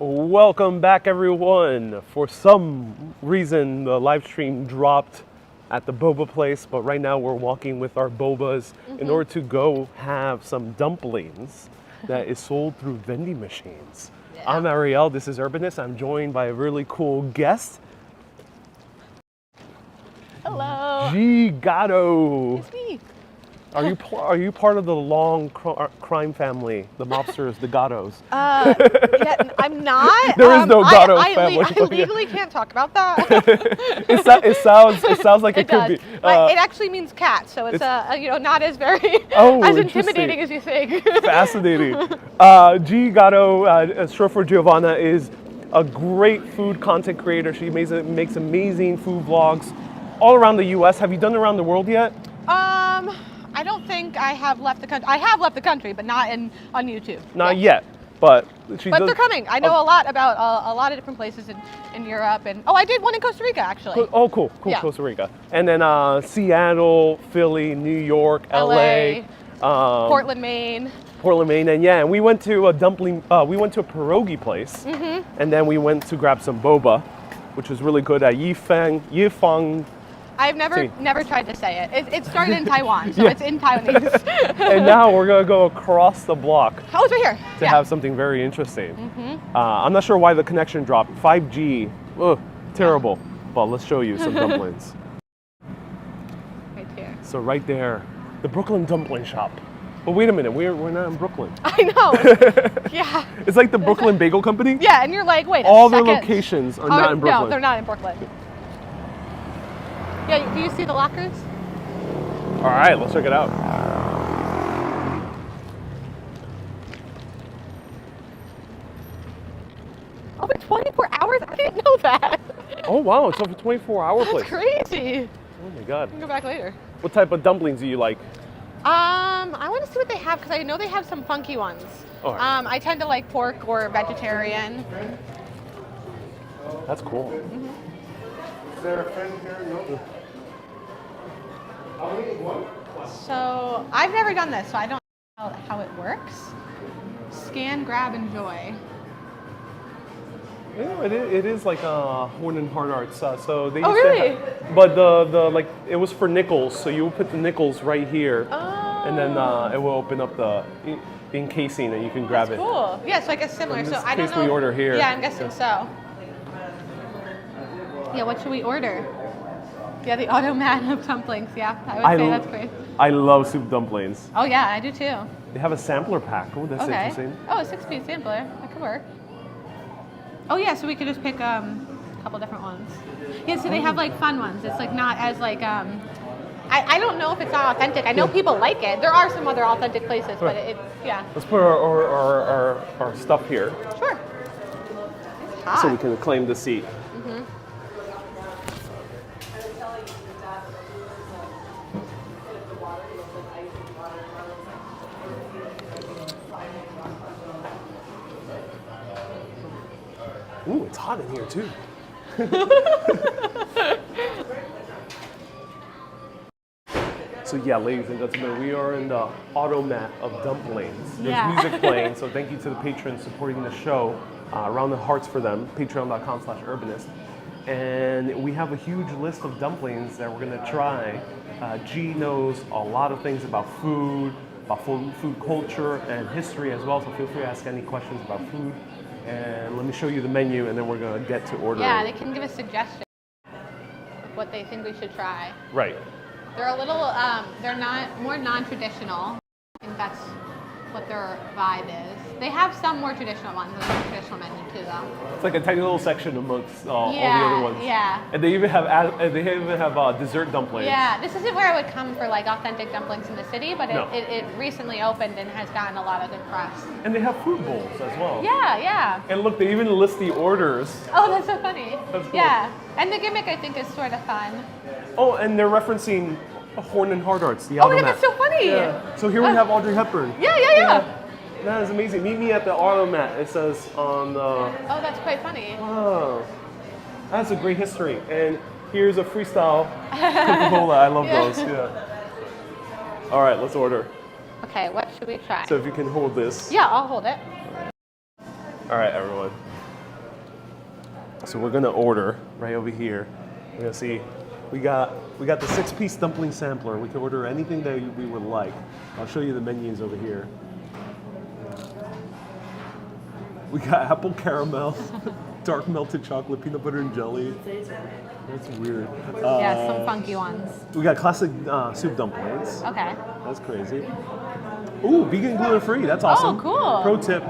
Welcome back, everyone. For some reason, the live stream dropped at the boba place, but right now we're walking with our bobas in order to go have some dumplings that is sold through vending machines. Yeah. I'm Ariel, this is Urbanist. I'm joined by a really cool guest. Hello. Gigato. It's me. Are you part of the long crime family, the mobsters, the Gattos? Yeah, I'm not. There is no Gatto family. I legally can't talk about that. it sounds like it could be. It actually means cat, so it's not as very as intimidating as you think. Fascinating. Gigato, short for Giovanna, is a great food content creator. She makes amazing food vlogs all around the U.S. Have you done it around the world yet? I don't think I have left the country. I have left the country, but not on YouTube. Not yet, but they're coming. I know a lot about a lot of different places in Europe, and I did one in Costa Rica actually. Oh, cool, yeah. Costa Rica, and then Seattle, Philly, New York, LA, Portland, Maine. And we went to a pierogi place, and then we went to grab some boba, which was really good at Yifeng. I've never tried to say it. It started in Taiwan, so it's in Taiwanese. And now we're gonna go across the block. Oh, it's right here. To have something very interesting. I'm not sure why the connection dropped. 5G, terrible. But let's show you some dumplings. Right here. So right there, the Brooklyn dumpling shop. But wait a minute, we're not in Brooklyn. I know. Yeah. It's like the Brooklyn Bagel Company. Yeah, and you're like, wait. All their locations are not in Brooklyn. No, they're not in Brooklyn. Yeah, do you see the lockers? All right, let's check it out. Over 24 hours? I didn't know that. Oh, wow, it's over 24-hour place. That's crazy. Oh my God. We can go back later. What type of dumplings do you like? I want to see what they have because I know they have some funky ones. All right. I tend to like pork or vegetarian. That's cool. Is there a friend here? No. So I've never done this, so I don't know how it works. Scan, grab, enjoy. Yeah, it is like Horn and Hard Arts. So they. Oh, really? But the it was for nickels, so you would put the nickels right here, and then it will open up the encasing, and you can grab it. Cool. Yeah, so I guess similar. In this I don't case know. We order here. Yeah, I'm guessing so. Yeah, what should we order? Yeah, the automat of dumplings. Yeah, I would say that's great. I love soup dumplings. Oh yeah, I do too. They have a sampler pack. Oh, that's interesting. Oh, a 6-piece sampler. That could work. Oh yeah, so we could just pick a couple different ones. Yeah, so they have like fun ones. It's like not as like I don't know if it's not authentic. I know people like it. There are some other authentic places, but yeah. Let's put our stuff here. Sure. It's hot. So we can claim the seat. Ooh, it's hot in here too. So yeah, ladies and gentlemen, we are in the automat of dumplings. There's music playing, so thank you to the patrons supporting the show. Around the hearts for them, patreon.com/urbanist. And we have a huge list of dumplings that we're gonna try. G knows a lot of things about food culture and history as well, so feel free to ask any questions about food. And let me show you the menu, and then we're gonna get to ordering. Yeah, they can give us suggestions of what they think we should try. Right. They're a little, they're more non-traditional. I think that's what their vibe is. They have some more traditional ones, and a traditional menu too, though. It's like a tiny little section amongst all the other ones. Yeah. And they even have dessert dumplings. Yeah, this isn't where I would come for like authentic dumplings in the city, but it recently opened and has gotten a lot of good press. And they have food bowls as well. Yeah, yeah. And look, they even list the orders. Oh, that's so funny. That's cool. Yeah, and the gimmick I think is sort of fun. Oh, and they're referencing Horn and Hard Arts, the automat. Oh, yeah, that's so funny. Yeah. So here we have Audrey Hepburn. Yeah. That is amazing. Meet me at the automat, it says on the... Oh, that's quite funny. Wow. That's a great history. And here's a freestyle Coca-Cola. I love those. Yeah. All right, let's order. Okay, what should we try? So if you can hold this. Yeah, I'll hold it. All right, everyone. So we're gonna order right over here. We're gonna see. We got the 6-piece dumpling sampler. We can order anything that we would like. I'll show you the menus over here. We got apple caramel, dark melted chocolate, peanut butter and jelly. That's weird. Yeah, some funky ones. We got classic soup dumplings. Okay. That's crazy. Ooh, vegan gluten-free. That's awesome. Oh, cool. Pro tip.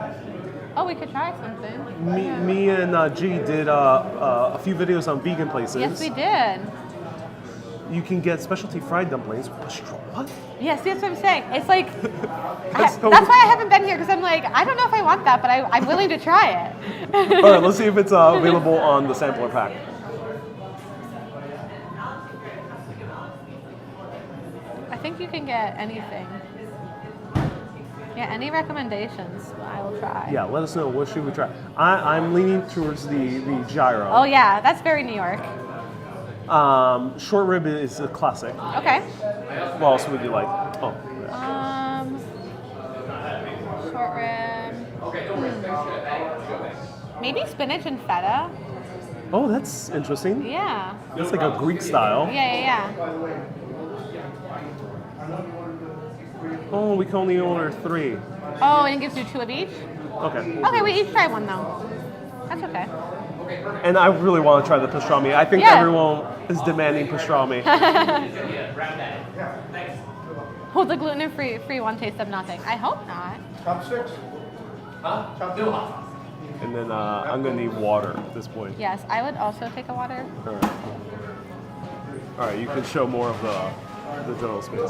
Oh, we could try something. Me and G did a few videos on vegan places. Yes, we did. You can get specialty fried dumplings. What? Yes, that's what I'm saying. It's like, That's so- that's why I haven't been here, because I'm like, I don't know if I want that, but I'm willing to try it. All right, let's see if it's available on the sampler pack. I think you can get anything. Yeah, any recommendations, I will try. Yeah, let us know. What should we try? I'm leaning towards the gyro. Oh yeah, that's very New York. Short rib is a classic. Okay. What else would you like? Oh, Short rib. Maybe spinach and feta. oh, that's interesting. Yeah. It's like a Greek style. Yeah. Oh, we can only order 3. Oh, and it gives you 2 of each? Okay. Okay, we each try one though. That's okay. And I really want to try the pastrami. I think Yeah. everyone is demanding pastrami. Will the gluten-free one taste of nothing? I hope not. Chopsticks? Chopsticks? And then I'm gonna need water at this point. Yes, I would also take a water. All right. All right, you can show more of the general space.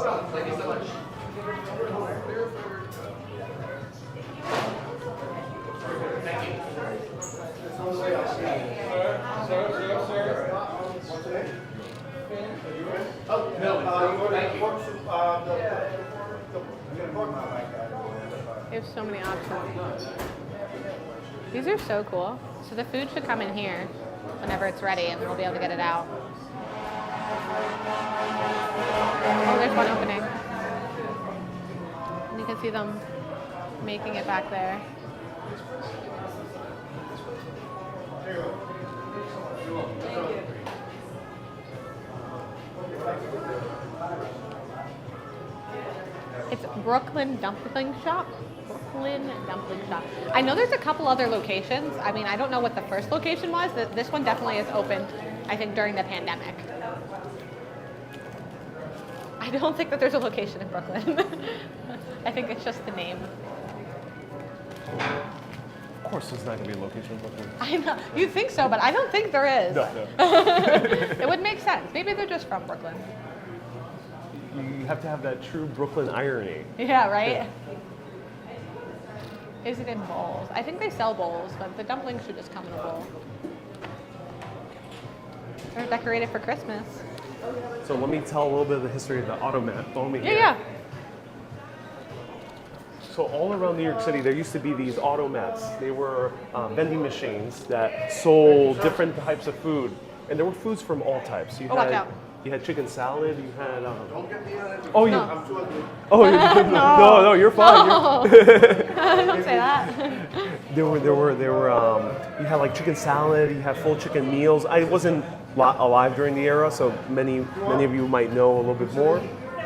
There's so many options. These are so cool. So the food should come in here whenever it's ready, and then we'll be able to get it out. Oh, there's one opening. And you can see them making it back there. It's Brooklyn Dumpling Shop. Brooklyn Dumpling Shop. I know there's a couple other locations. I mean, I don't know what the first location was. This one definitely is opened, I think, during the pandemic. I don't think that there's a location in Brooklyn. I think it's just the name. Of course, there's not gonna be a location in Brooklyn. I know. You'd think so, but I don't think there is. No. It would make sense. Maybe they're just from Brooklyn. You have to have that true Brooklyn irony. Yeah, right? Is it in bowls? I think they sell bowls, but the dumplings should just come in a bowl. They're decorated for Christmas. So let me tell a little bit of the history of the automat. Follow me here. Yeah. So all around New York City, there used to be these automats. They were vending machines that sold different types of food, and there were foods from all types. You watch out. You had chicken salad. You had. Don't get me on it. Oh, you. No. I'm too ugly. Oh, no, you're fine. No. Don't say that. There were. You had like chicken salad. You had full chicken meals. I wasn't alive during the era, so many of you might know a little bit more.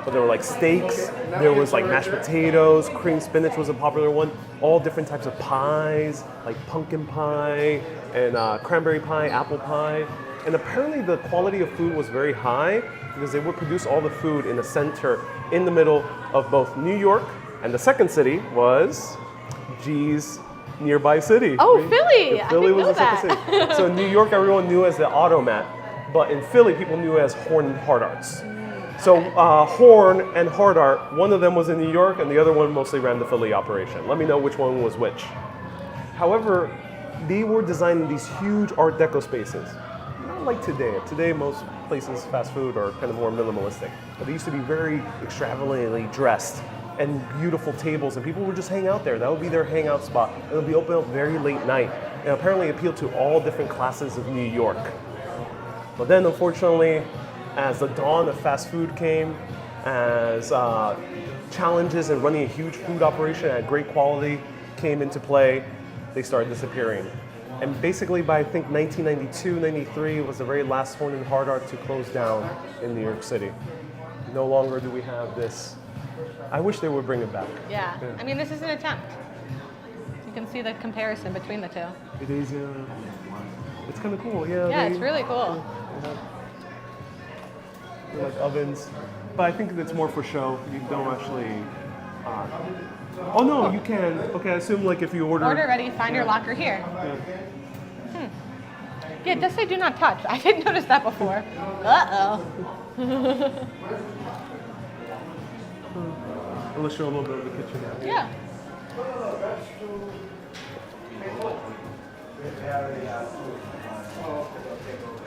But there were like steaks. There was like mashed potatoes. Cream spinach was a popular one. All different types of pies, like pumpkin pie and cranberry pie, apple pie. And apparently the quality of food was very high because they would produce all the food in the center, in the middle of both New York, and the second city was G's nearby city. Oh, Philly! I Philly didn't was know the second that. city. So New York, everyone knew as the automat, but in Philly, people knew as Horn and Hard Arts. So Horn and Hard Art, one of them was in New York, and the other one mostly ran the Philly operation. Let me know which one was which. However, they were designing these huge Art Deco spaces. Not like today. Today, most places, fast food, are kind of more minimalistic. But they used to be very extravagantly dressed and beautiful tables, and people would just hang out there. That would be their hangout spot. It would be open up very late night, and apparently appealed to all different classes of New York. But then, unfortunately, as the dawn of fast food came, as challenges in running a huge food operation at great quality came into play, they started disappearing. And basically by I think 1992, 93 was the very last Horn and Hard Art to close down in New York City. No longer do we have this. I wish they would bring it back. Yeah. I mean, this is an attempt. You can see the comparison between the two. It is, it's kind of cool, yeah. Yeah, it's really cool. They're like ovens. But I think it's more for show. You don't actually, oh no, you can. Okay, I assume like if you order. Order ready, find your locker here. Yeah, it does say do not touch. I didn't notice that before. Uh-oh. I'll show a little bit of the kitchen. Yeah.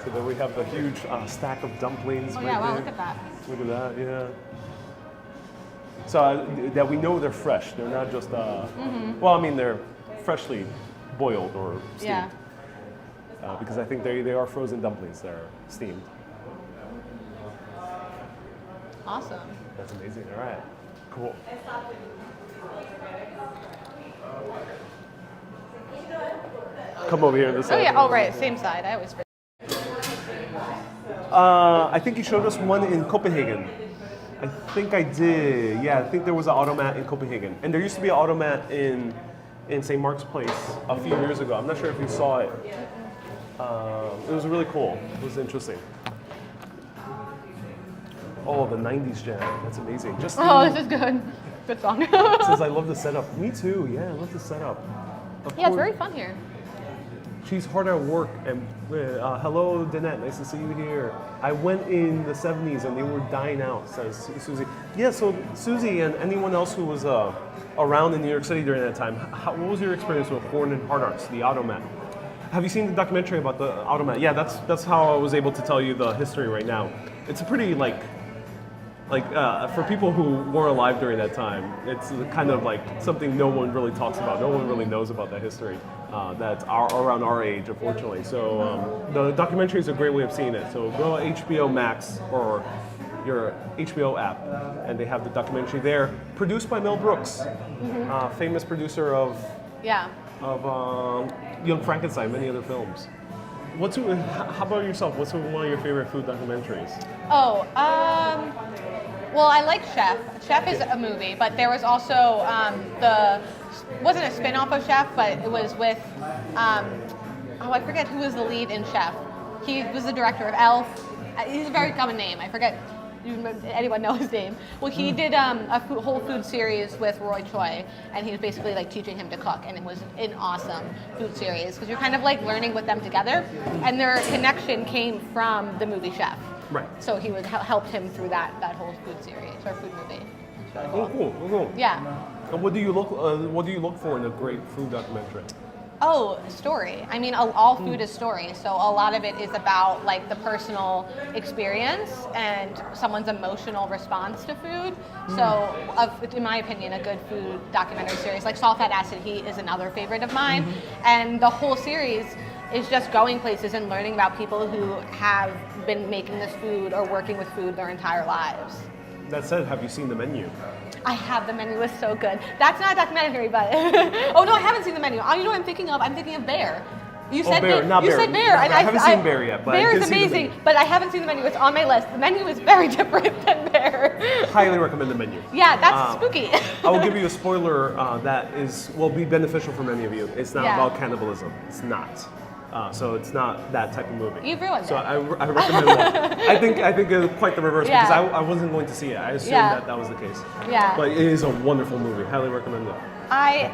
So then we have the huge stack of dumplings. Oh right yeah, wow, there. look at that. Look at that, yeah. So that we know they're fresh. They're not just, well, I mean, they're freshly boiled or steamed. Yeah. Because I think they are frozen dumplings. They're steamed. Awesome. That's amazing. All right. Cool. Come over here this Oh side. yeah, oh right, same side. I always forget. I think you showed us one in Copenhagen. I think I did. Yeah, I think there was an automat in Copenhagen. And there used to be an automat in St. Mark's Place a few years ago. I'm not sure if you saw it. It was really cool. It was interesting. Oh, the 90s jam. That's amazing. Just Oh, this is good. Good song. says I love the setup. Me too. Yeah, I love the setup. Of Yeah, it's course- very fun here. She's hard at work, and hello, Danette, nice to see you here. I went in the 70s and they were dying out, says Susie. Yeah, so Susie and anyone else who was around in New York City during that time, what was your experience with Horn and Hard Arts, the automat? Have you seen the documentary about the automat? Yeah, that's how I was able to tell you the history right now. It's a pretty for people who weren't alive during that time, it's kind of like something no one really talks about. No one really knows about that history. That's around our age, unfortunately. So the documentary is a great way of seeing it. So go to HBO Max or your HBO app, and they have the documentary there, produced by Mel Brooks, famous producer of Yeah. Young Frankenstein, many other films. How about yourself? What's one of your favorite food documentaries? Oh, well, I like Chef. Chef is a movie, but there was also wasn't a spin-off of Chef, but it was with, I forget who was the lead in Chef. He was the director of Elf. He's a very common name. I forget. Anyone know his name? Well, he did a whole food series with Roy Choi, and he was basically like teaching him to cook, and it was an awesome food series because you're kind of like learning with them together, and their connection came from the movie Chef. Right. So he would helped him through that whole food series or food movie. Oh, cool. Yeah. And what do you look for in a great food documentary? Oh, story. I mean, all food is story. So a lot of it is about like the personal experience and someone's emotional response to food. So, in my opinion, a good food documentary series like Salt, Fat, Acid, Heat is another favorite of mine. And the whole series is just going places and learning about people who have been making this food or working with food their entire lives. That said, have you seen the menu? I have. The menu is so good. That's not a documentary, but oh no, I haven't seen the menu. Oh, you know what I'm thinking of? I'm thinking of Bear. You said Bear, not you Bear. said Bear. I haven't seen Bear yet, but I Bear did is see the amazing, menu. but I haven't seen the menu. It's on my list. The menu is very different than Bear. Highly recommend the menu. Yeah, that's spooky. I will give you a spoiler that will be beneficial for many of you. It's not Yeah. about cannibalism. It's not. So it's not that type of movie. You've ruined So it. I recommend it. I think it's quite the reverse Yeah. because I wasn't going to see it. I assumed Yeah. that was the case. Yeah. But it is a wonderful movie. Highly recommend it. I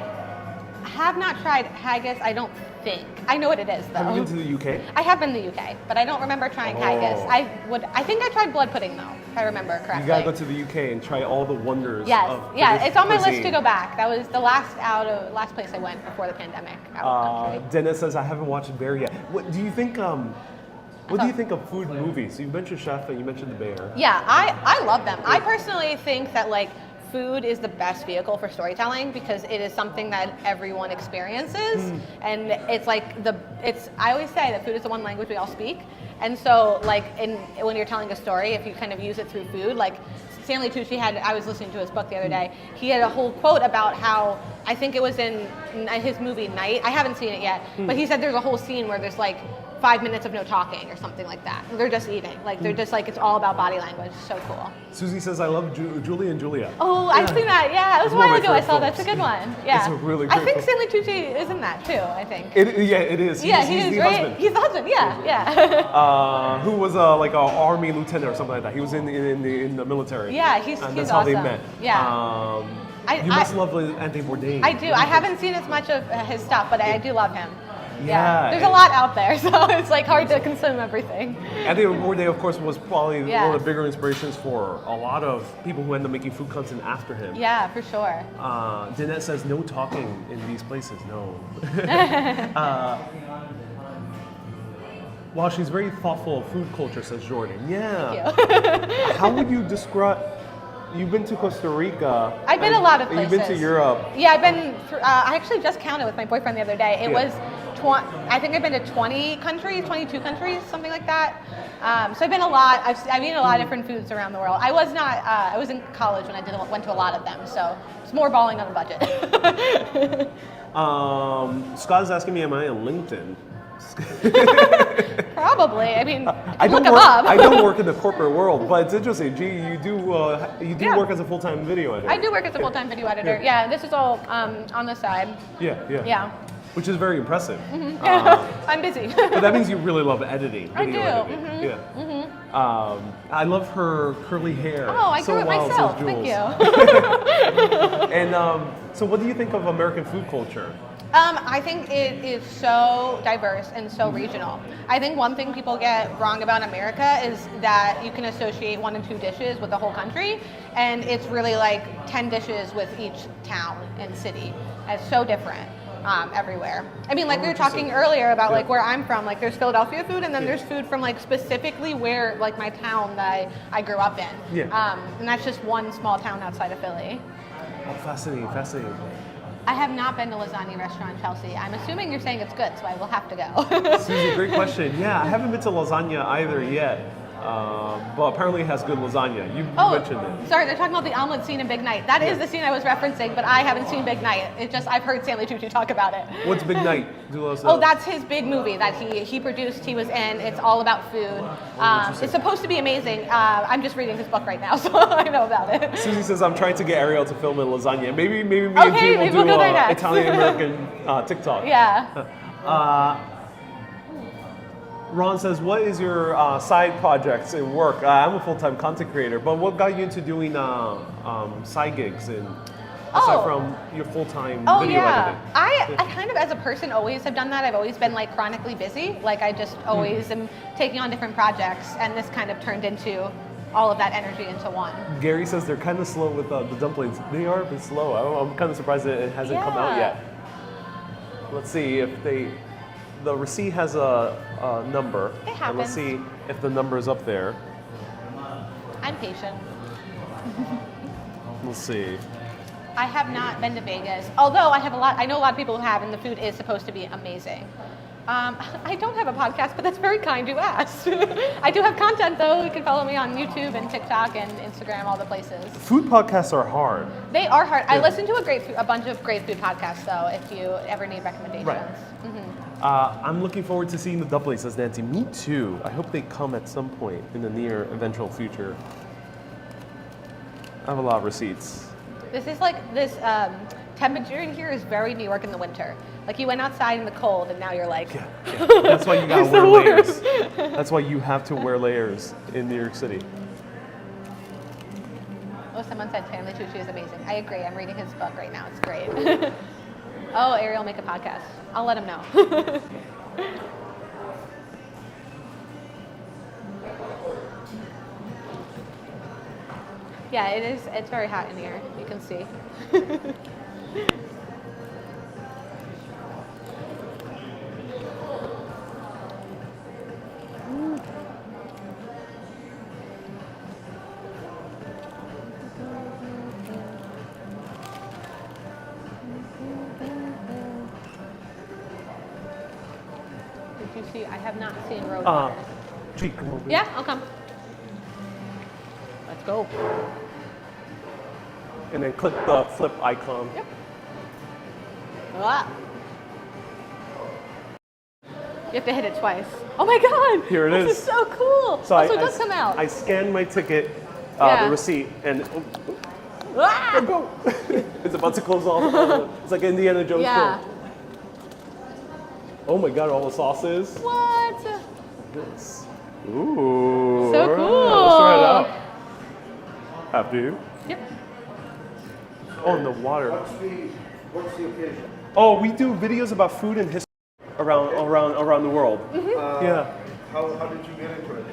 have not tried haggis. I don't think. I know what it is though. Have you been to the UK? I have been to the UK, but I don't remember trying haggis. Oh. I think I tried blood pudding though, if I remember correctly. You gotta go to the UK and try all the wonders Yes, of yeah, British it's on my list cuisine. to go back. That was the last place I went before the pandemic. Out of country. Dennis says I haven't watched Bear yet. What do you think? What do you think of food movies? You mentioned Chef and you mentioned The Bear. Yeah, I love them. I personally think that like food is the best vehicle for storytelling because it is something that everyone experiences, and it's like I always say that food is the one language we all speak, And so like when you're telling a story, if you kind of use it through food, like Stanley Tucci I was listening to his book the other day, he had a whole quote about how, I think it was in his movie Night, I haven't seen it yet, but he said there's a whole scene where there's like 5 minutes of no talking or something like that. They're just eating. Like they're just like, it's all about body language. So cool. Susie says, I love Julie and Julia. Oh, I've seen that. Yeah, it was a while ago I saw that. It's a good one. Yeah. It's a really great I think film. Stanley Tucci is in that too, I think. Yeah, it is. Yeah, he's he is, the right? husband. He's the husband, yeah. Who was like an army lieutenant or something like that. He was in the military. Yeah, he's and that's awesome. how they met. Yeah. You must love Anthony Bourdain. I do. I haven't seen as much of his stuff, but I do love him. Yeah. There's a lot out there, so it's like hard to consume everything. Anthony Bourdain, of course, was probably Yeah. one of the bigger inspirations for a lot of people who end up making food content after him. Yeah, for sure. Danette says, no talking in these places, no. Wow, she's very thoughtful of food culture, says Jordan. Yeah. Thank you. How would you describe, you've been to Costa Rica. I've been a lot of places. You've been to Europe. Yeah, I've been, I actually just counted with my boyfriend the other day. It Yeah. was, I think I've been to 20 countries, 22 countries, something like that. So I've been a lot, I've eaten a lot of different foods around the world. I was not, I was in college when I went to a lot of them, so it's more balling on a budget. Scott is asking me, am I on LinkedIn? Probably. I mean, I look don't him work. up. I don't work in the corporate world, but it's interesting. Gee, you do Yeah. work as a full-time video editor. I do work as a full-time video editor. Yeah, this is all on the side. Yeah. Yeah. Which is very impressive. I'm busy. But that means you really love editing. I Video do. editing. Yeah. I love her curly hair. Oh, I grew it well, myself. says Thank Jules. you. And so, what do you think of American food culture? I think it is so diverse and so regional. I think one thing people get wrong about America is that you can associate 1 and 2 dishes with the whole country, and it's really like 10 dishes with each town and city. It's so different everywhere. I mean, like we were talking earlier about like where I'm from, like there's Philadelphia food, and then there's food from like specifically where like my town that I grew up in. Yeah. And that's just one small town outside of Philly. Oh, fascinating. I have not been to lasagna restaurant in Chelsea. I'm assuming you're saying it's good, so I will have to go. Susie, great question. Yeah, I haven't been to lasagna either yet, but apparently it has good lasagna. You mentioned it. Sorry, they're talking about the omelet scene in Big Night. That is the scene I was referencing, but I haven't seen Big Night. It's just I've heard Stanley Tucci talk about it. What's Big Night? Do let us know. Oh, that's his big movie that he produced. He was in. It's all about food. It's supposed to be amazing. I'm just reading his book right now, so I know about it. Susie says, I'm trying to get Ariel to film in lasagna. Maybe me and Okay, Jim maybe will we'll do go there next. Italian-American TikTok. Yeah. Ron says, what is your side projects in work? I'm a full-time content creator, but what got you into doing side gigs aside from your full-time video editing? I kind of, as a person, always have done that. I've always been like chronically busy. Like I just always am taking on different projects, and this kind of turned into all of that energy into one. Gary says they're kind of slow with the dumplings. They are a bit slow. I'm kind of surprised that it hasn't come out yet. Let's see if the receipt has a number. It happens. And let's see if the number is up there. I'm patient. Let's see. I have not been to Vegas, although I know a lot of people who have, and the food is supposed to be amazing. I don't have a podcast, but that's very kind you asked. I do have content though. You can follow me on YouTube and TikTok and Instagram, all the places. Food podcasts are hard. They are hard. I listen to a bunch of great food podcasts though, if you ever need recommendations. Right. I'm looking forward to seeing the dumplings, says Nancy. Me too. I hope they come at some point in the near eventual future. I have a lot of receipts. This is like this temperature in here is very New York in the winter. Like you went outside in the cold and now you're like. Yeah. That's why you gotta wear layers. That's why you have to wear layers in New York City. Oh, someone said Stanley Tucci is amazing. I agree. I'm reading his book right now. It's great. Oh, Ariel, make a podcast. I'll let him know. Yeah, it is. It's very hot in here. You can see. Did you see? I have not seen Roadrunner. Gee, come over. Yeah, I'll come. Let's go. And then click the flip icon. Yep. Ah. You have to hit it twice. Oh my god! Here it this is. is so cool. So it does come out. I scanned my ticket, Yeah. the receipt, and Ah! go. It's about to close off. It's like Indiana Jones Yeah. film. Oh my god, all the sauces. What? This. Ooh. So all cool. right, let's try it out. After you. Yep. Oh, and the water. What's the occasion? Oh, we do videos about food and history around the world. Yeah. How did you get into it?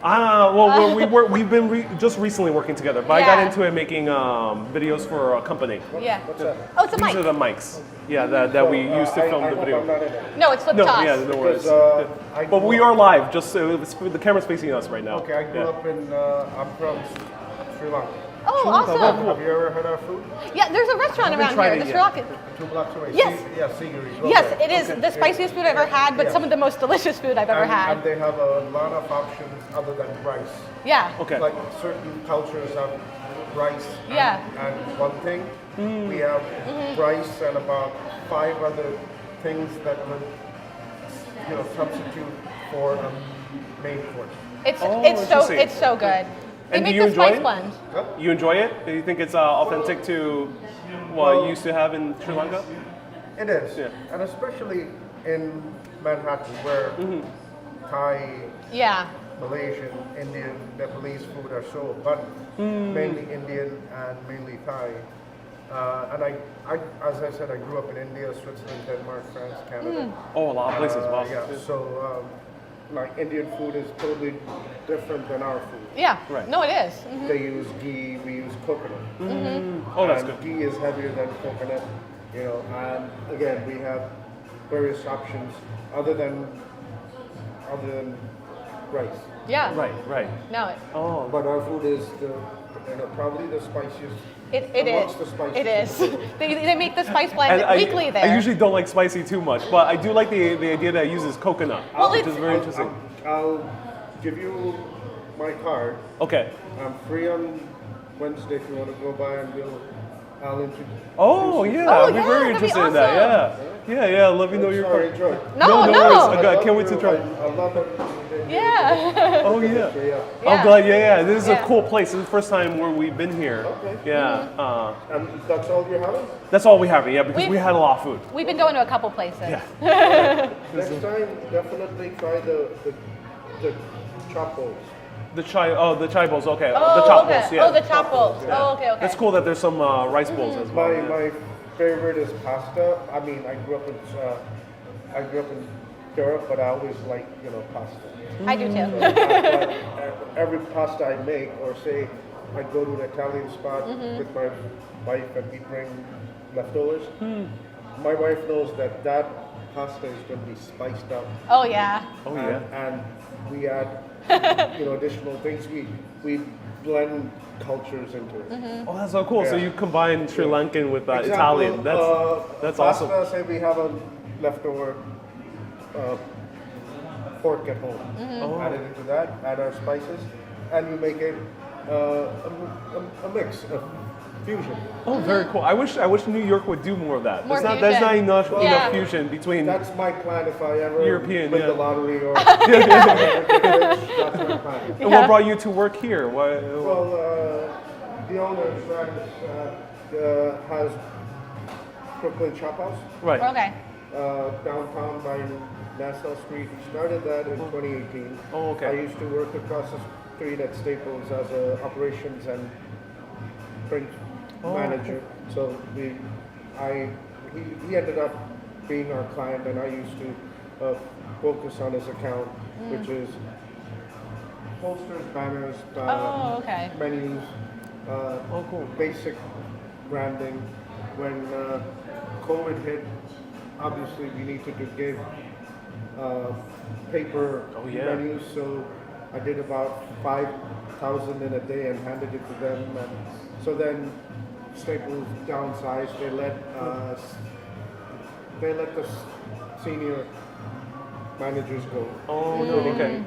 Well, we've been just recently working together, but I got Yeah. into it making videos for a company. Yeah. What's that? Oh, it's a These mic. are the mics. Yeah, that we use to film I the hope video. I'm not in it. No, it's flip No, toss. yeah, no worries. Because, I But grew we up- are live. Just the camera's facing us right now. Okay, I grew Yeah. up in, I'm from Sri Lanka. Oh, Sri Lanka, awesome. Have you ever had our food? Yeah, there's a restaurant haven't around tried here. it The yet. Sri Lankan. 2 blocks away. Yes. Yeah, Sigiri. Go Yes, there. it is the spiciest food I've ever had, but Yeah. some of the most delicious food I've ever And had. they have a lot of options other than rice. Yeah. Okay. Like certain cultures have rice Yeah. and one thing. We have rice and about 5 other things that would, substitute for a main course. It's Oh, it's so interesting. it's so good. They And do make you the enjoy spice it? blend. Huh? You enjoy it? Do you think it's authentic to what you used to have in Sri Lanka? It is, Yeah. and especially in Manhattan, where Thai, Yeah. Malaysian, Indian, Nepalese food are so abundant, mainly Indian and mainly Thai. And I, as I said, I grew up in India, Switzerland, Denmark, France, Canada. Oh, a lot of places. Wow. Yeah, so like Indian food is totally different than our food. Yeah. Right. No, it is. Mhm. They use ghee, we use coconut. Oh, that's And good. ghee is heavier than coconut, and again, we have various options other than rice. Yeah. Right. No, Oh, But our food is probably the spiciest. it amongst is. the spiciest. It is. they make the spice blend and weekly there. I usually don't like spicy too much, but I do like the idea that it uses coconut, Well, which it's- is very interesting. I'll give you my card. Okay. I'm free on Wednesday if you want to go by, and I'll introduce. Oh yeah, Oh, I'd be yeah, very that'd be interested in that. Yeah. Let me know your Sorry, card. Joy. No, no. worries. I can't wait to try. I love everything. Yeah. Oh yeah. Yeah. I'm glad. Yeah. This is Yeah. a cool place. This is the first time where we've been here. Okay. Yeah. And that's all you're having? That's all we have. Yeah, because we We've- had a lot of food. We've been going to a couple places. Yeah. Next time, definitely try the chop bowls. The chai bowls. Okay. Oh, the chop okay. bowls. Yeah. Oh, the chop bowls. Yeah. Oh, okay. It's cool that there's some rice bowls as well. My favorite is pasta. I mean, I grew up in Europe, but I always like pasta. I do too. Every pasta I make, or say I go to an Italian spot with my wife and we bring leftovers. My wife knows that pasta is going to be spiced up, Oh yeah. Oh yeah. and we add additional things. We blend cultures into it. Oh, that's so cool. So Yeah. you combine Sri Lankan with Example, Italian. That's pasta, awesome. say we have a leftover pork at home. Add it into that, add our spices, and you make it a mix, a fusion. Oh, very cool. I wish New York would do more of that. More There's not fusion. enough Yeah. fusion between. That's my plan if I ever European, win yeah. the lottery or that's my plan. And what brought you to work here? Why? Well, the owner has Brooklyn Chop House Right. Okay. downtown by Nassau Street. He started that in 2018. Oh, okay. I used to work across the street at Staples as a operations and print manager. So he ended up being our client, and I used to focus on his account, which is posters, banners, Oh, okay. menus, Oh, cool. basic branding. When COVID hit, obviously we needed to give paper Oh, yeah. menus, so I did about 5,000 in a day and handed it to them. And so then Staples downsized. They let the senior managers go. Oh, no, okay.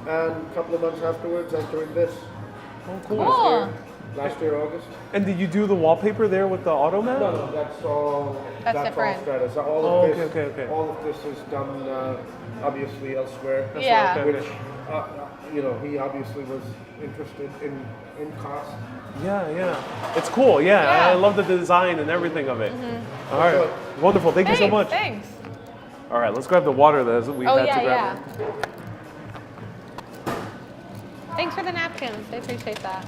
and a couple of months afterwards, I joined this. Oh, cool. Cool. Last year, August. And did you do the wallpaper there with the automat? No, that's all. That's different. all Stratus. All Oh, of this. okay. All of this is done obviously elsewhere. Yeah. Okay. Which he obviously was interested in cost. Yeah. It's cool. Yeah, Yeah. I love the design and everything of it. All right. Wonderful. Thank you so much. Thanks. All right, let's grab the water that we had to grab. Thanks for the napkins. I appreciate that.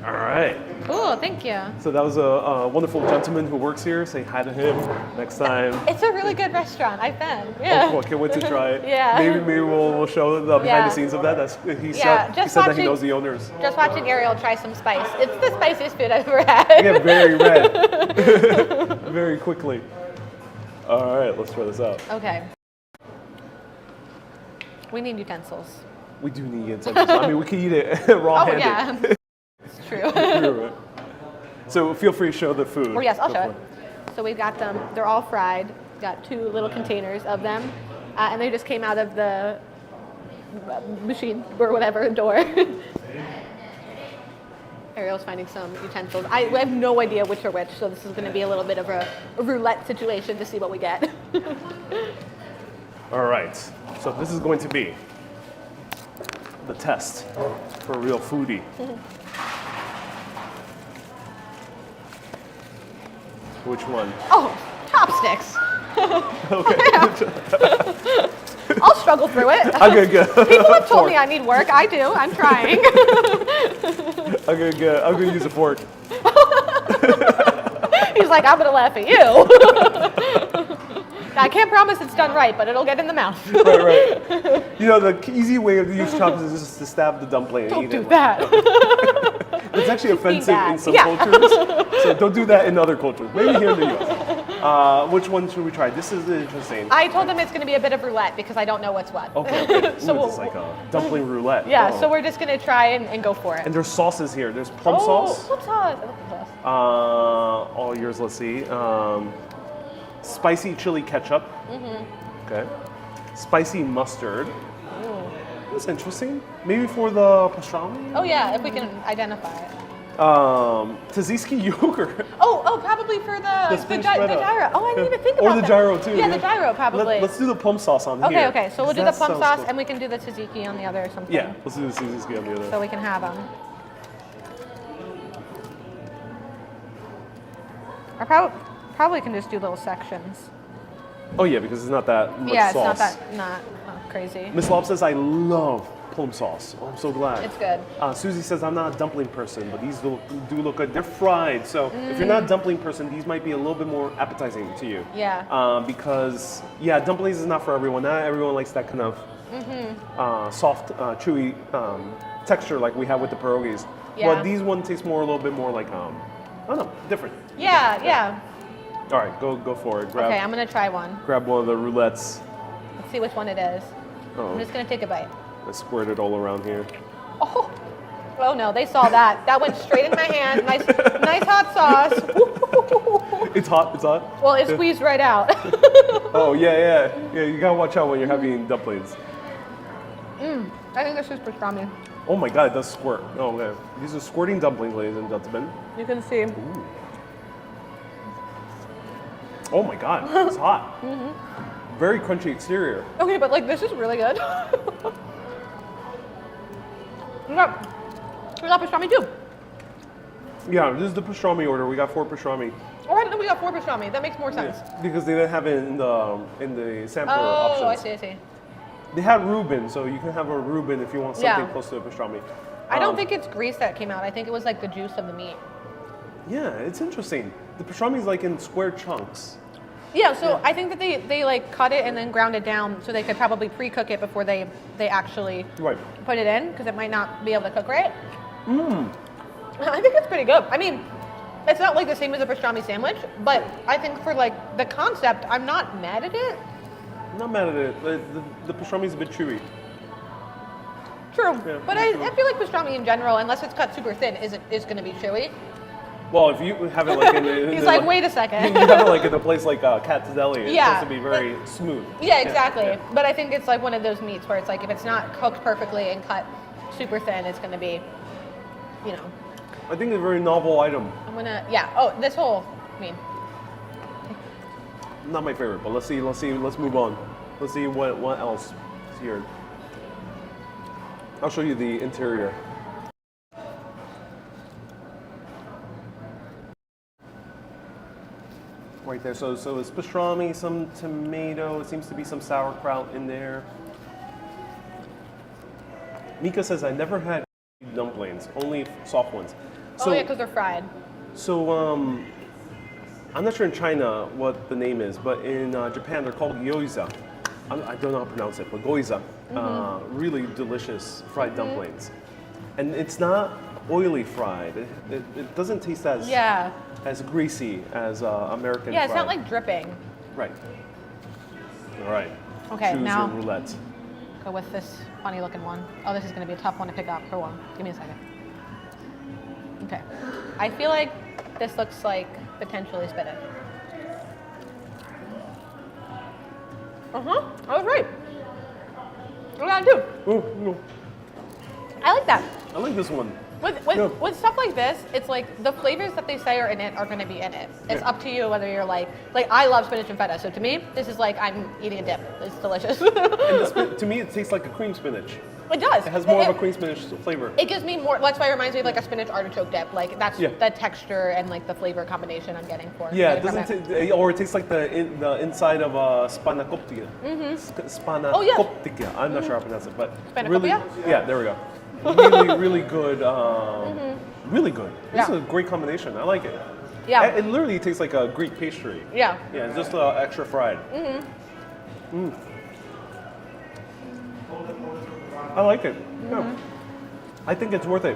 All right. Cool, thank you. So that was a wonderful gentleman who works here. Say hi to him next time. It's a really good restaurant. I've been. Oh, Yeah. cool. Can't wait to try it. Yeah. Maybe we'll show the behind Yeah. the scenes of that. He Yeah, said just that he watching- knows the owners. Just watching Ariel try some spice. It's the spiciest food I've ever had. I get very red very quickly. All right, let's try this out. Okay. We need utensils. We do need utensils. I mean, we can eat it raw-handed. Oh, yeah. It's true. So feel free to show the food. Oh, yes, I'll Go show for it. So we've got them. They're all fried. Got 2 little containers of them. And they just came out of the machine or whatever door. Ariel's finding some utensils. I have no idea which are which, so this is going to be a little bit of a roulette situation to see what we get. All right. So this is going to be the test for a real foodie. Which one? Oh, chopsticks. Okay. I'll struggle through it. Okay, good. People have told me I need work. I do. I'm trying. Okay, good. I'm gonna use a fork. He's like, I'm going to laugh at you. I can't promise it's done right, but it'll get in the mouth. Right. You know, the easy way to use chopsticks is just to stab the dumpling and Don't eat do it. that. It's actually offensive that. in some Yeah. cultures, so don't do that in other cultures. Maybe here in the U.S. Which one should we try? This is interesting. I told them it's going to be a bit of roulette because I don't know what's what. Okay. Ooh, So this is like a dumpling roulette. Yeah, Oh. so we're just going to try and go for it. And there's sauces here. There's plum sauce. Plum sauce. I love plum sauce. All yours. Let's see. Spicy chili ketchup. Okay. Spicy mustard. That's interesting. Maybe for the pastrami. Oh, yeah, if we can identify it. Tzatziki yogurt. Oh, probably for the spinach spread out. gyro. Oh, I didn't even think Or about the that. gyro too. Yeah, the gyro probably. Let's do the plum sauce on Okay, here. okay. So we'll do the That plum sounds sauce good. and we can do the tzatziki on the other or something. Yeah, let's do the tzatziki on the other. So we can have them. I probably can just do little sections. Oh yeah, because it's not that much Yeah, it's sauce. not crazy. Miss Lob says, I love plum sauce. Oh, I'm so glad. It's good. Susie says, I'm not a dumpling person, but these do look good. They're fried, so if you're not a dumpling person, these might be a little bit more appetizing to you. Yeah. Because, yeah, dumplings is not for everyone. Not everyone likes that kind of soft, chewy texture like we have with the pierogies. Yeah. But these one taste more, a little bit more like, I don't know, different. Yeah. All right, go for it. Okay, I'm gonna try one. Grab one of the roulettes. Let's see which one it is. Oh, I'm just gonna take a bite. I squirted it all around here. Oh no, they saw that. That went straight in my hand. Nice hot sauce. It's hot. It's hot. Well, it squeezed right out. Oh yeah. You gotta watch out when you're having dumplings. I think this is pastrami. Oh my God, it does squirt. Oh man, these are squirting dumplings, ladies and gentlemen. You can see. Ooh. Oh my God, it's hot. Very crunchy exterior. Okay, but like this is really good. we got pastrami too. Yeah, this is the pastrami order. We got 4 pastrami. Oh, I didn't know we got 4 pastrami. That makes more sense. Because they didn't have it in the sampler Oh, options. I see. They had Reuben, so you can have a Reuben if you want something Yeah. close to a pastrami. I don't think it's grease that came out. I think it was like the juice of the meat. Yeah, it's interesting. The pastrami is like in square chunks. Yeah, so I think that they like cut it and then ground it down so they could probably pre-cook it before they actually Right. put it in because it might not be able to cook right. I think it's pretty good. I mean, it's not like the same as a pastrami sandwich, but I think for like the concept, I'm not mad at it. I'm not mad at it. The pastrami is a bit chewy. True, Yeah, but I feel like pastrami in general, unless it's cut super thin, is going to be chewy. Well, if you have it like in He's like, wait a second. You have it like in a place like Cat's Deli. It's Yeah, supposed to be very smooth. Yeah, exactly. Yeah. But I think it's like one of those meats where it's like if it's not cooked perfectly and cut super thin, it's going to be, you know. I think it's a very novel item. I'm gonna, yeah. Oh, this whole, I mean, Not my favorite, but let's move on. Let's see what else is here. I'll show you the interior. Right there, so it's pastrami, some tomato, it seems to be some sauerkraut in there. Mika says, I never had dumplings, only soft ones. So, oh yeah, because they're fried. So, I'm not sure in China what the name is, but in Japan they're called gyoza. I don't know how to pronounce it, but gyoza. Really delicious fried dumplings. And it's not oily fried. It doesn't taste as as greasy as American Yeah, it's fried. not like dripping. Right. All right. Okay, Choose now your roulette. go with this funny looking one. Oh, this is going to be a tough one to pick up for one. Give me a second. Okay. I feel like this looks like potentially spinach. I was right. What did I do? Oh, no. I like that. I like this one. With stuff like this, it's like the flavors that they say are in it are going to be in it. It's up to you whether you're like I love spinach and feta. So to me, this is like I'm eating a dip. It's delicious. And to me, it tastes like a cream spinach. It does. It has more of a cream spinach flavor. It gives me more. That's why it reminds me of like a spinach artichoke dip. Like that's the texture and like the flavor combination I'm getting for. Yeah, it doesn't. Or it tastes like the inside of a spanakopita. Spanakopita. Oh, yeah. I'm not sure how to pronounce it, but Spanakopita? really, yeah, there we go. Really good. Really good. This is a great combination. I like it. Yeah. It literally tastes like a Greek pastry. Yeah. Yeah, it's just extra fried. I like it. Yeah. I think it's worth it.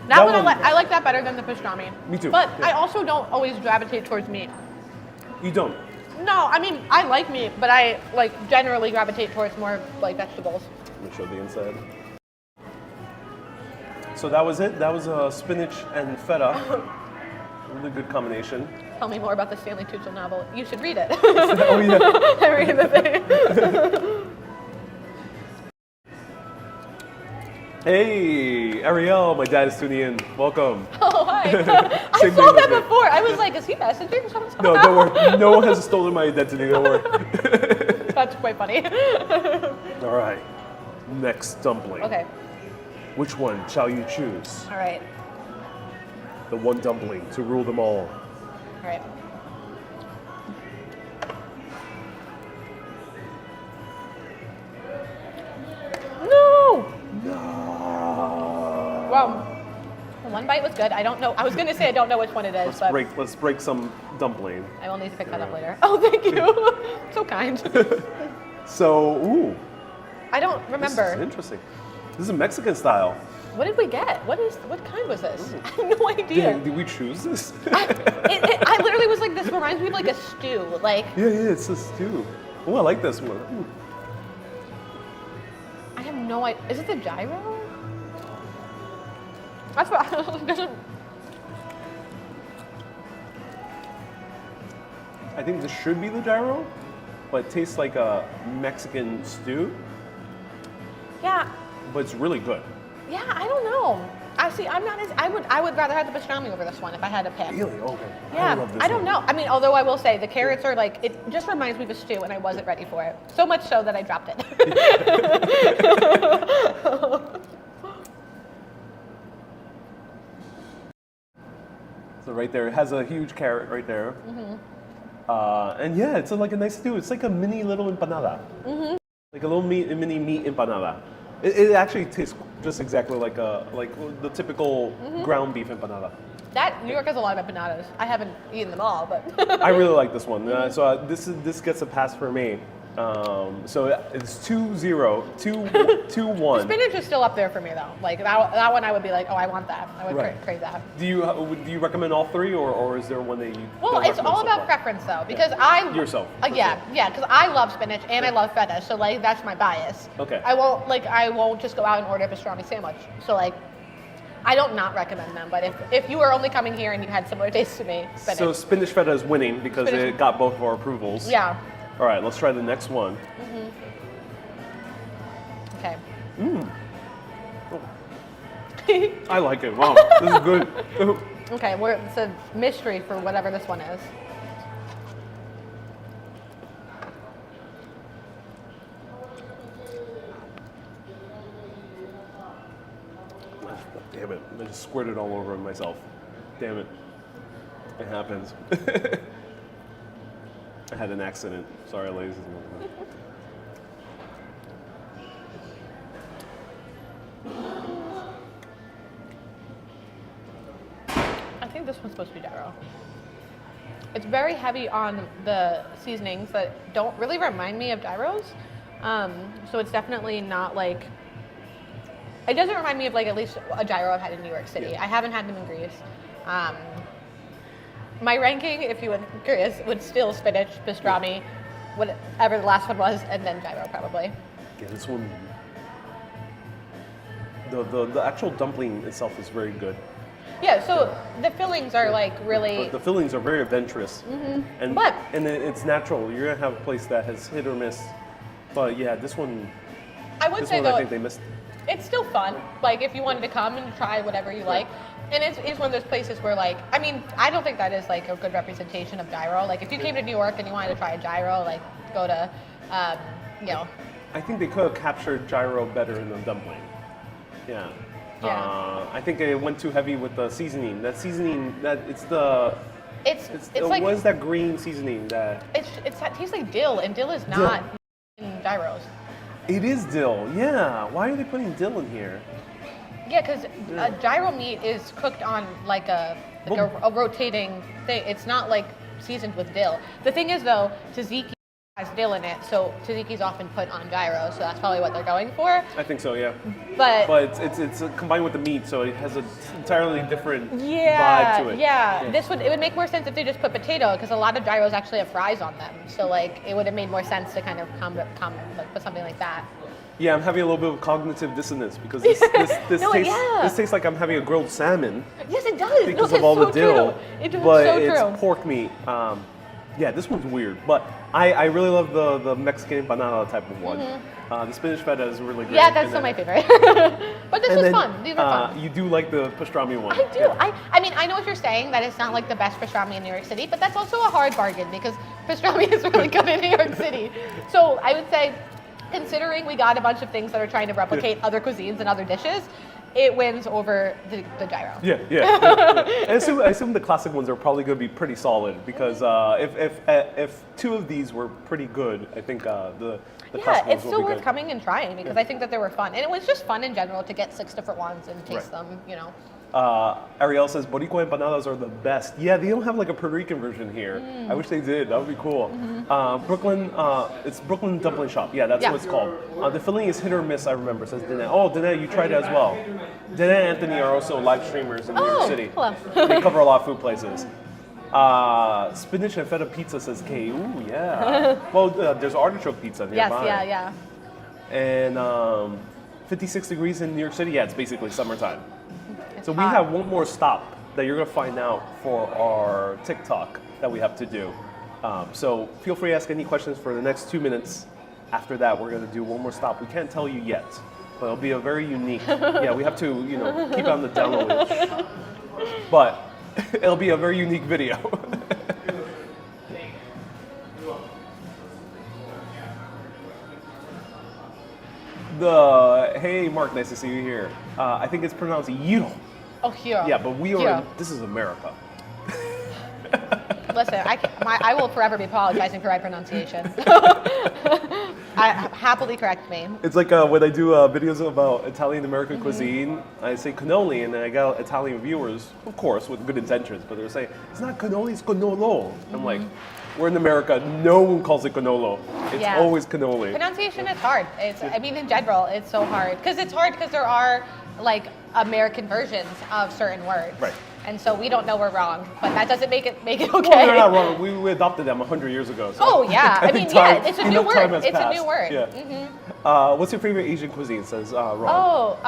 That one I like that better than the pastrami. Me too. But Yeah. I also don't always gravitate towards meat. You don't. No, I mean I like meat, but I like generally gravitate towards more like vegetables. Let me show the inside. So that was it. That was spinach and feta. Really good combination. Tell me more about the Stanley Tucci novel. You should read it. Oh yeah. I read the thing. Hey, Ariel, my dad is tuning in. Welcome. Oh, hi. I Same saw name that as me. before. I was like, is he messaging someone? No, don't worry. No one has stolen my identity. Don't worry. That's quite funny. All right. Next dumpling. Okay. Which one shall you choose? All right. The one dumpling to rule them all. All right. No. No. Well, the one bite was good. I don't know. I was going to say I don't know which one it is, but Let's break some dumpling. I will need to pick that up later. Oh, thank you. So kind. So, ooh. I don't This remember. is interesting. This is Mexican style. What did we get? What kind was this? I have no idea. Did we choose this? I literally was like, this reminds me of like a stew. Like, Yeah, it's a stew. Oh, I like this one. Ooh. I have no idea. Is it the gyro? That's what I think this should be the gyro, but it tastes like a Mexican stew, Yeah. but it's really good. Yeah, I don't know. I'm not as I would rather have the pastrami over this one if I had to pick. Really? Okay. Yeah, I love this I don't one. know. I mean, although I will say the carrots are like, it just reminds me of a stew and I wasn't ready for it. So much so that I dropped it. So right there, it has a huge carrot right there. And yeah, it's like a nice stew. It's like a mini little empanada. Like a little mini meat empanada. It actually tastes just exactly like the typical ground beef empanada. New York has a lot of empanadas. I haven't eaten them all, but I really like this one. So this gets a pass for me. So it's 2-0, 2-1. spinach is still up there for me though. Like that one, I would be like, oh, I want that. I would Right. crave that. Do you recommend all three, or is there one that you? Well, don't it's recommend all so about far? preference though, because I Yourself, for yeah, because I love spinach and I love feta, so like that's my bias. Okay. I won't just go out and order a pastrami sandwich. So like, I don't not recommend them, but if you were only coming here and you had similar tastes to me, spinach. So spinach feta is winning because Spinach. it got both of our approvals. Yeah. All right, let's try the next one. Okay. I like it. Wow, this is good. Okay, it's a mystery for whatever this one is. Damn it, I just squirted all over myself. Damn it. It happens. I had an accident. Sorry, ladies and gentlemen. I think this one's supposed to be gyro. It's very heavy on the seasonings that don't really remind me of gyros. So it's definitely not like, it doesn't remind me of like at least a gyro I've had in New York City. Yeah. I haven't had them in Greece. My ranking, if you were curious, would still spinach, pastrami, whatever the last one was, and then gyro probably. Yeah, this one, the actual dumpling itself is very good. Yeah, so the fillings are like really, But the fillings are very adventurous, and But- it's natural. You're gonna have a place that has hit or miss, but yeah, this one, I would say I though, think they missed. it's still fun. Like if you wanted to come and try whatever you like. And it's one of those places where like, I mean, I don't think that is like a good representation of gyro. Like if you came to New York and you wanted to try a gyro, like go to, you know. I think they could have captured gyro better in the dumpling. Yeah. Yeah. I think it went too heavy with the seasoning. That seasoning, It's like, what is that green seasoning that? it tastes like dill, and dill is not in gyros. It is dill. Yeah. Why are they putting dill in here? Yeah, because a gyro meat is cooked on like a rotating thing. It's not like seasoned with dill. The thing is though, tzatziki has dill in it, so tzatziki's often put on gyro, so that's probably what they're going for. I think so. Yeah. But it's combined with the meat, so it has an entirely different yeah, vibe to it. yeah. It would make more sense if they just put potato, because a lot of gyros actually have fries on them. So like it would have made more sense to kind of like put something like that. Yeah, I'm having a little bit of cognitive dissonance because this No, tastes yeah. this tastes like I'm having a grilled salmon Yes, it does. because no, of all that's the so dill. True. It is But so it's true. pork meat. Yeah, this one's weird, but I really love the Mexican banana type of one. The spinach feta is really great. Yeah, that's And still my then- favorite. But this and was then, fun. These are fun. You do like the pastrami one. I do. Yeah. I mean, I know what you're saying, that it's not like the best pastrami in New York City, but that's also a hard bargain because pastrami is really good in New York City. So I would say, considering we got a bunch of things that are trying to replicate other cuisines and other dishes, it wins over the gyro. Yeah. I assume the classic ones are probably going to be pretty solid because if two of these were pretty good, I think the Yeah, classic ones it's will still be worth good. coming and trying because I think that they were fun. And it was just fun in general to get 6 different ones and taste Right. them, you know. Ariel says Boricua empanadas are the best. Yeah, they don't have like a Puerto Rican version here. I wish they did. That would be cool. Brooklyn, it's Brooklyn Dumpling Shop. Yeah, that's Yeah. what it's called. The filling is hit or miss. I remember. Says Dana. Oh, Dana, you tried it as well. Dana and Anthony are also live streamers in New York Oh, City. hello. They cover a lot of food places. Spinach and feta pizza says Kay. Ooh, yeah. Well, there's artichoke pizza Yes, nearby. yeah. And 56 degrees in New York City. Yeah, it's basically summertime. So we hot. have one more stop that you're gonna find out for our TikTok that we have to do. So feel free to ask any questions for the next 2 minutes. After that, we're gonna do one more stop. We can't tell you yet, but it'll be a very unique. Yeah, we have to, keep it on the down low. But it'll be a very unique video. Hey Mark, nice to see you here. I think it's pronounced Yiro. Oh, here. Yeah, but we are. Here. This is America. Listen, I will forever be apologizing for my pronunciation. Happily correct me. It's like when I do videos about Italian American cuisine, I say cannoli, and then I got Italian viewers, of course, with good intentions, but they're saying it's not cannoli, it's cannolo. I'm like, we're in America. No one calls it cannolo. It's Yeah. always cannoli. Pronunciation is hard. I mean, in general, it's so hard because there are like American versions of certain words. Right. And so we don't know we're wrong, but that doesn't make it okay. Well, they're not wrong. We adopted them 100 years ago. So Oh yeah, I mean, time- yeah, it's a new enough time word. has It's a passed. new word. Yeah. What's your favorite Asian cuisine? Says Ron. Oh,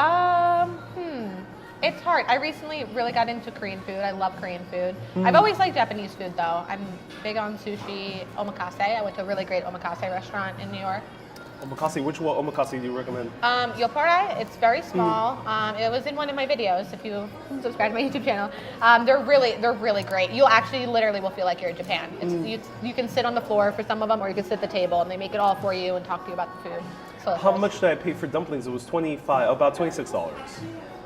It's hard. I recently really got into Korean food. I love Korean food. I've always liked Japanese food though. I'm big on sushi, omakase. I went to a really great omakase restaurant in New York. Omakase, which one omakase do you recommend? Yoppare, it's very small. It was in one of my videos. If you subscribe to my YouTube channel, they're really great. You actually literally will feel like you're in Japan. It's, you can sit on the floor for some of them, or you can sit at the table, and they make it all for you and talk to you about the food. So How much did I pay for dumplings? It was about $26.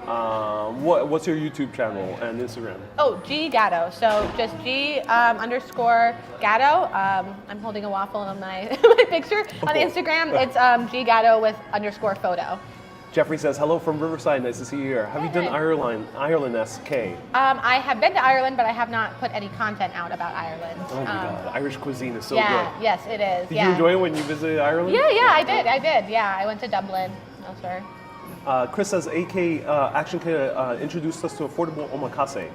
What's your YouTube channel and Instagram? Oh, G Gatto. So just G _ Gatto. I'm holding a waffle on my, my picture. On Instagram, it's G Gatto with _photo. Jeffrey says, hello from Riverside, nice to see you here. Have you done Ireland SK? I have been to Ireland, but I have not put any content out about Ireland. Oh my God, Irish cuisine is so yeah, good. yes, it is. Did you enjoy it when you visited Ireland? Yeah, I did. Yeah, I went to Dublin. Oh, sorry. Chris says, AK Action Kid introduced us to affordable omakase.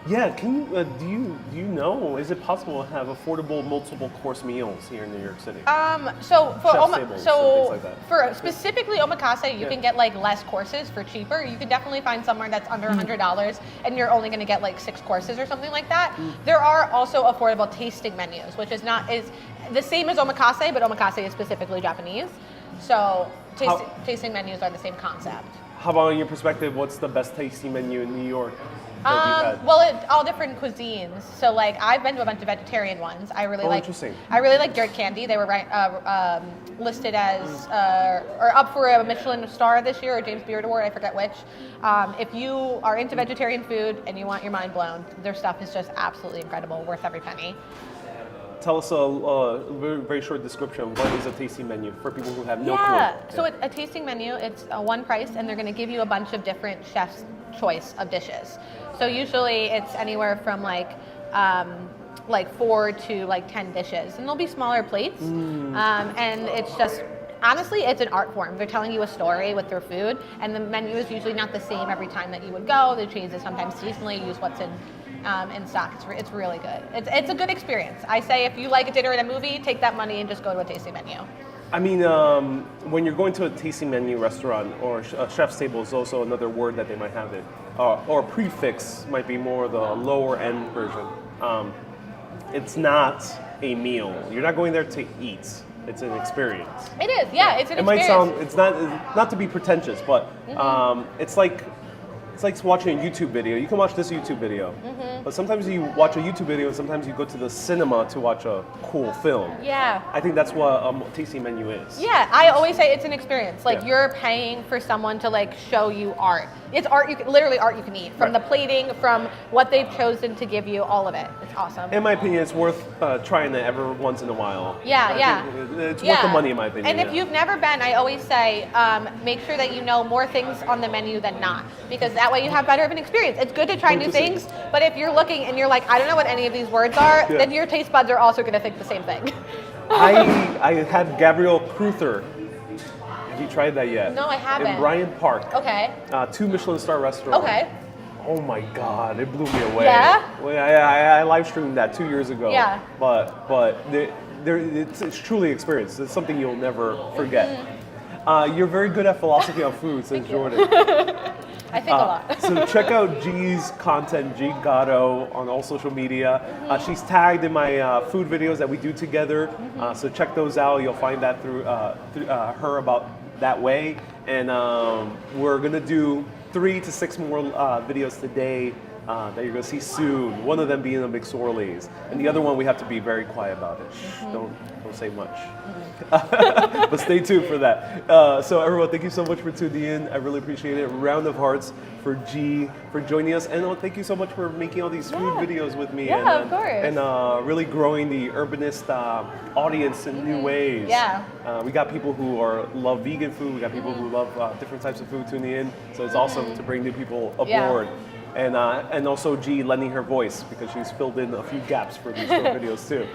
Yeah, can you do you know, is it possible to have affordable multiple course meals here in New York City? So for Chef's tables and things like that. for specifically omakase, you can get like less courses for cheaper. You can definitely find somewhere that's under $100, and you're only going to get like 6 courses or something like that. There are also affordable tasting menus, which is the same as omakase, but omakase is specifically Japanese. So tasting menus are the same concept. How about in your perspective, what's the best tasting menu in New York that you've had? Well, all different cuisines. So like I've been to a bunch of vegetarian ones. I really like. Interesting. I really like Dirt Candy. They were listed as or up for a Michelin star this year or James Beard Award. I forget which. If you are into vegetarian food and you want your mind blown, their stuff is just absolutely incredible, worth every penny. Tell us a very short description of what is a tasting menu for people who have no clue. So a tasting menu, it's one price, and they're going to give you a bunch of different chef's choice of dishes. So usually it's anywhere from like 4 to like 10 dishes, and they'll be smaller plates. And it's just, honestly, it's an art form. They're telling you a story with their food, and the menu is usually not the same every time that you would go. They change it sometimes seasonally, use what's in stock. It's really good. It's a good experience. I say if you like a dinner and a movie, take that money and just go to a tasting menu. I mean, when you're going to a tasting menu restaurant or a chef's table is also another word that they might have it, or prefix might be more the lower end version. It's not a meal. You're not going there to eat. It's an experience. It is, yeah. It's an experience. It might sound, it's not to be pretentious, but it's like watching a YouTube video. You can watch this YouTube video, but sometimes you watch a YouTube video and sometimes you go to the cinema to watch a cool film. Yeah. I think that's what a tasting menu is. Yeah, I always say it's an experience. Like you're paying for someone to like show you art. It's art, literally art you can eat. From the plating, from what they've chosen to give you, all of it. It's awesome. In my opinion, it's worth trying it every once in a while. Yeah. It's worth the money in my opinion. And if you've never been, I always say, make sure that you know more things on the menu than not. Because that way you have better of an experience. It's good to try new things, but if you're looking and you're like, I don't know what any of these words are, then your taste buds are also going to think the same thing. I had Gabriel Cruther. Have you tried that yet? No, I haven't. In Bryant Park. Okay. 2 Michelin star restaurants. Okay. Oh my God, it blew me away. Yeah? I live streamed that 2 years ago. Yeah. But it's truly experience. It's something you'll never forget. You're very good at philosophy on food, says Jordan. I think a lot. So check out G's content, G Gatto, on all social media. She's tagged in my food videos that we do together. So check those out. You'll find that through her about that way. And we're gonna do 3 to 6 more videos today that you're gonna see soon. One of them being a McSorley's, and the other one we have to be very quiet about it. Don't say much. But stay tuned for that. So everyone, thank you so much for tuning in. I really appreciate it. Round of hearts for G for joining us, and thank you so much for making all these food videos with me. Yeah, of course. And really growing the Urbanist audience in new ways. Yeah. We got people who love vegan food. We got people who love different types of food tuning in. So it's awesome to bring new people aboard. And also G lending her voice because she's filled in a few gaps for these short videos too.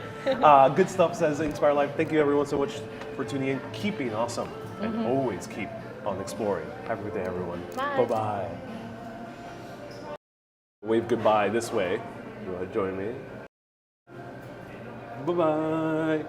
Good stuff, says Inspire Life. Thank you everyone so much for tuning in. Keep being awesome and always keep on exploring. Have a good day, everyone. Bye. Bye-bye. Wave goodbye this way. You want to join me? Bye-bye.